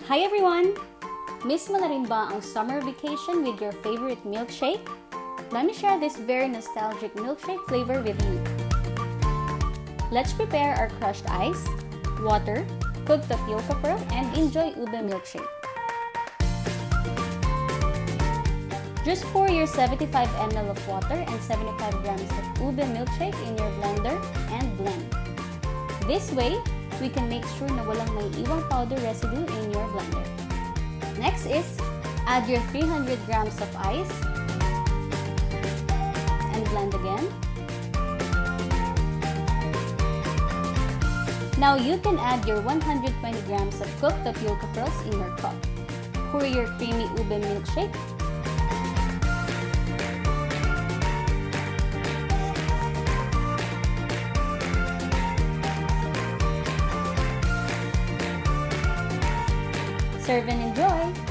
Hi everyone! Miss mo na rin ba ang summer vacation with your favorite milkshake? Let me share this very nostalgic milkshake flavor with you. Let's prepare our crushed ice, water, cooked tapioca pearl, and inJoy Ube Milkshake. Just pour your 75 ml of water and 75 grams of Ube Milkshake in your blender and blend. This way, we can make sure na walang may iwang powder residue in your blender. Next is, add your 300 grams of ice and blend again. Now you can add your 120 grams of cooked tapioca pearls in your cup. Pour your creamy ube milkshake. Serve and enjoy!